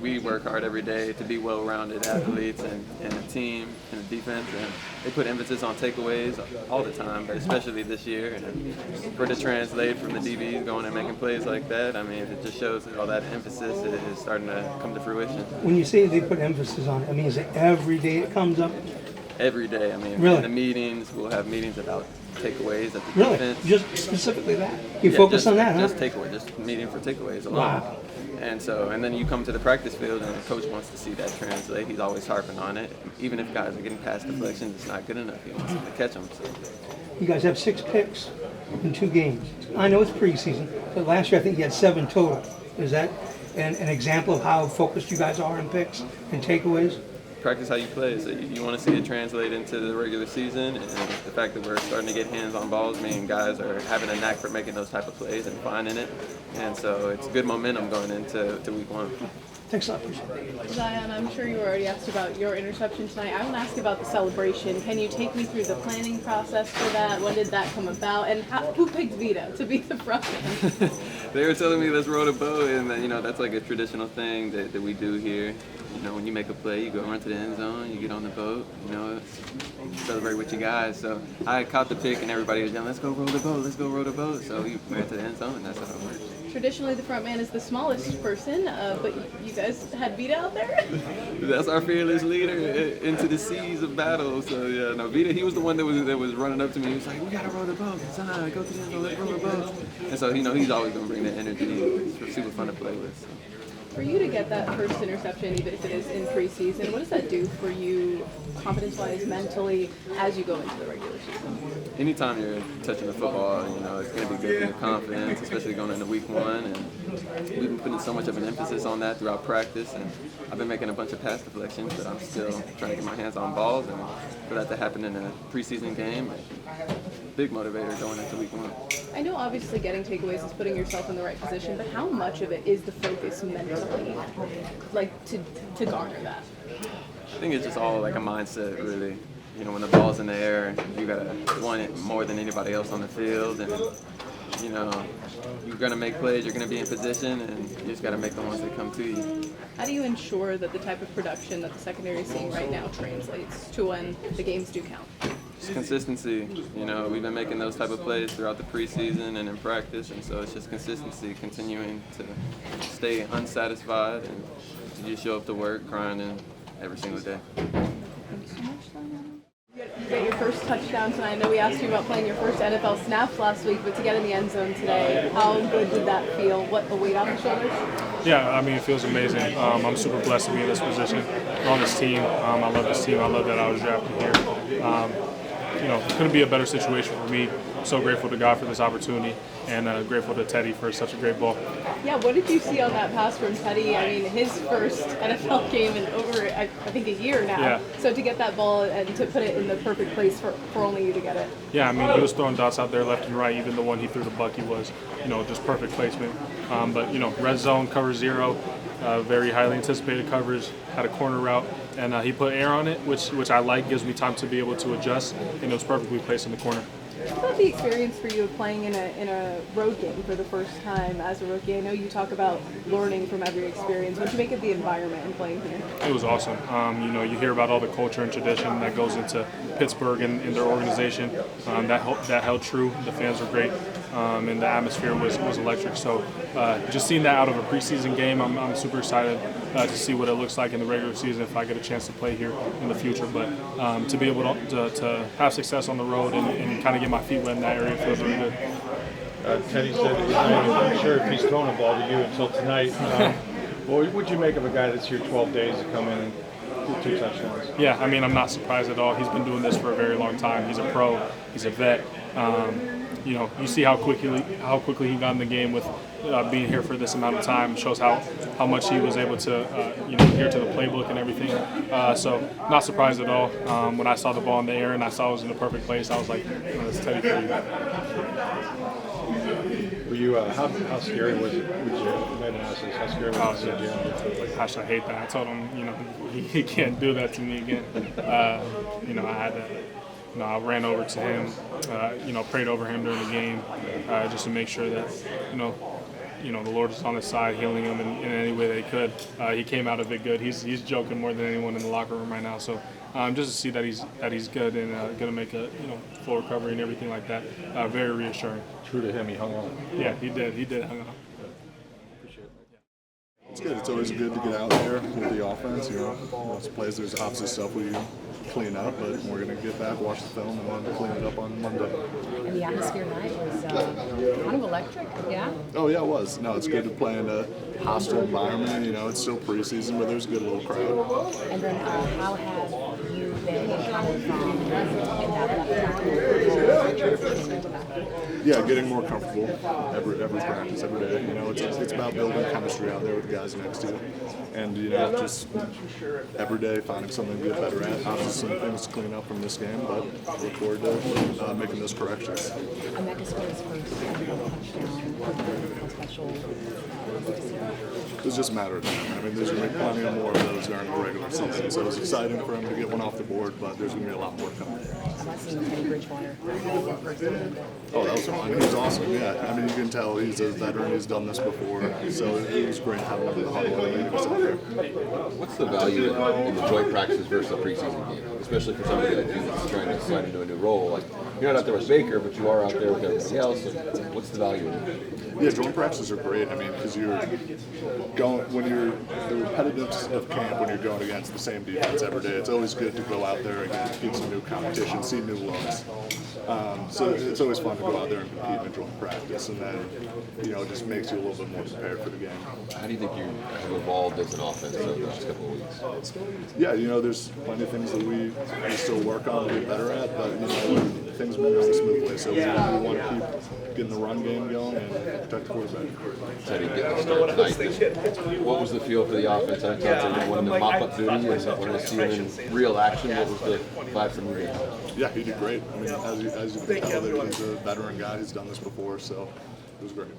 we work hard every day to be well-rounded athletes and a team and a defense, and they put emphasis on takeaways all the time, but especially this year. And for it to translate from the DBs going and making plays like that, I mean, it just shows that all that emphasis is starting to come to fruition. When you say they put emphasis on it, I mean, is it every day it comes up? Every day. I mean, really? In the meetings, we'll have meetings about takeaways at the really? defense. Just specifically that? You focus on that, huh? Just takeaway, just meeting for takeaways alone. Wow. And then you come to the practice field and the coach wants to see that translate. He's always harping on it. Even if guys are getting past deflections, it's not good enough. He wants to catch them. So. You guys have 6 picks in 2 games. I know it's preseason, but last year I think you had 7 total. Is that an example of how focused you guys are on picks and takeaways? Practice how you play. So you want to see it translate into the regular season, and the fact that we're starting to get hands on balls, meaning guys are having a knack for making those type of plays and finding it. And so it's good momentum going into week 1. Thanks a lot. Appreciate it. Zyon, I'm sure you were already asked about your interception tonight. I want to ask about the celebration. Can you take me through the planning process for that? When did that come about? And who picked Vito to be the frontman? They were telling me let's roll the boat, and that's like a traditional thing that we do here. When you make a play, you go run to the end zone, you get on the boat, celebrate with your guys. So I caught the pick, and everybody was yelling, let's go roll the boat, let's go roll the boat. So we ran to the end zone, and that's how it works. Traditionally, the front man is the smallest person, but you guys had Vita out there? That's our fearless leader into the seas of battle. So yeah, no, Vita, he was the one that was running up to me. He was like, we gotta roll the boat. Son, go to the end zone, let's roll the boat. And so he's always gonna bring that energy. It's super fun to play with. So. For you to get that first interception, even if it is in preseason, what does that do for you, confidence-wise, mentally, as you go into the regular season? Anytime you're touching the football, it's going to be good for your confidence, especially going into week 1. And we've been putting so much of an emphasis on that throughout practice. And I've been making a bunch of pass deflections, but I'm still trying to get my hands on balls. And for that to happen in a preseason game, big motivator going into week 1. I know obviously getting takeaways is putting yourself in the right position, but how much of it is the focus mentally, to garner that? I think it's just all like a mindset, really. When the ball's in the air, you gotta want it more than anybody else on the field, and you're gonna make plays, you're gonna be in position, and you just gotta make the ones that come to you. How do you ensure that the type of production that the secondary is seeing right now translates to when the games do count? Just consistency. We've been making those type of plays throughout the preseason and in practice, and so it's just consistency, continuing to stay unsatisfied and to just show up to work, grinding every single day. Thanks so much, Zyon. You got your first touchdown tonight. I know we asked you about playing your first NFL snaps last week, but to get in the end zone today, how good did that feel? What, a weight off the shoulders? Yeah, I mean, it feels amazing. I'm super blessed to be in this position, on this team. I love this team. I love that I was drafted here. Couldn't be a better situation for me. I'm so grateful to God for this opportunity, and grateful to Teddy for such a great ball. Yeah, what did you see on that pass from Teddy? I mean, his first NFL game in over, I think, a year now. Yeah. So to get that ball and to put it in the perfect place for only you to get it. Yeah, I mean, he was throwing dots out there left and right. Even the one he threw to Bucky was, just perfect placement. But, red zone, cover 0, very highly anticipated coverage, had a corner route, and he put air on it, which I like, gives me time to be able to adjust, and it was perfectly placed in the corner. How about the experience for you of playing in a road game for the first time as a rookie? I know you talk about learning from every experience. What did you make of the environment and playing here? It was awesome. You hear about all the culture and tradition that goes into Pittsburgh and their organization. That held true. The fans were great, and the atmosphere was electric. So just seeing that out of a preseason game, I'm super excited to see what it looks like in the regular season if I get a chance to play here in the future. But to be able to have success on the road and kind of get my feet wet in that area feels really good. Teddy said that he's not even sure if he's thrown a ball to you until tonight. What would you make of a guy that's here 12 days to come in and do 2 touchdowns? Yeah, I mean, I'm not surprised at all. He's been doing this for a very long time. He's a pro. He's a vet. You see how quickly he got in the game with being here for this amount of time. It shows how much he was able to adhere to the playbook and everything. So not surprised at all. When I saw the ball in the air and I saw it was in the perfect place, I was like, that's Teddy for you. Were you? How scary was it? How scary was it? Gosh, I hate that. I told him, he can't do that to me again. I had to. I ran over to him, prayed over him during the game, just to make sure that, you know, the Lord is on his side, healing him in any way they could. He came out of it good. He's joking more than anyone in the locker room right now. So just to see that he's good and going to make a full recovery and everything like that, very reassuring. True to him, he hung on. Yeah, he did hung on. It's good. It's always good to get out there with the offense. Lots of plays. There's obviously stuff we clean up, but we're going to get back, watch the film, and then clean it up on Monday. And the atmosphere tonight was kind of electric, yeah? Oh, yeah, it was. No, it's good to play in a hostile environment. It's still preseason, but there's a good little crowd. And then how have you been kind of in that left tackle? Yeah, getting more comfortable every practice, every day. It's about building chemistry out there with the guys next to you. And, just every day finding something to get better at. Obviously some things to clean up from this game, but look forward to making those corrections. Emeka scored his first touchdown. Special. It's just a matter of time. There's going to be plenty of more of those during the regular season. So it's exciting for him to get one off the board, but there's going to be a lot more coming. How about seeing Teddy Bridgewater? Oh, that was fun. He was awesome, yeah. You can tell he's a veteran. He's done this before. So it was great having him in the huddle when he was out there. What's the value in the joint practices versus a preseason game, especially for somebody like you that's trying to slide into a new role? Like, you're not out there with Baker, but you are out there with everybody else. So what's the value in it? Yeah, joint practices are great. Because the repetitiveness of camp when you're going against the same defense every day, it's always good to go out there and get some new competition, see new looks. So it's always fun to go out there and compete in joint practice, and then it just makes you a little bit more prepared for the game. How do you think you have evolved as an offense over the last couple of weeks? Yeah, there's plenty of things that we still work on and get better at, but things move really smoothly. So we want to keep getting the run game going and protect the quarterback. Teddy getting the start tonight. What was the feel for the offense? I thought they wanted to mop up duty and wanted to see him in real action. What was the vibe from you guys? Yeah, he did great. As you can tell, he's a veteran guy. He's done this before, so it was great.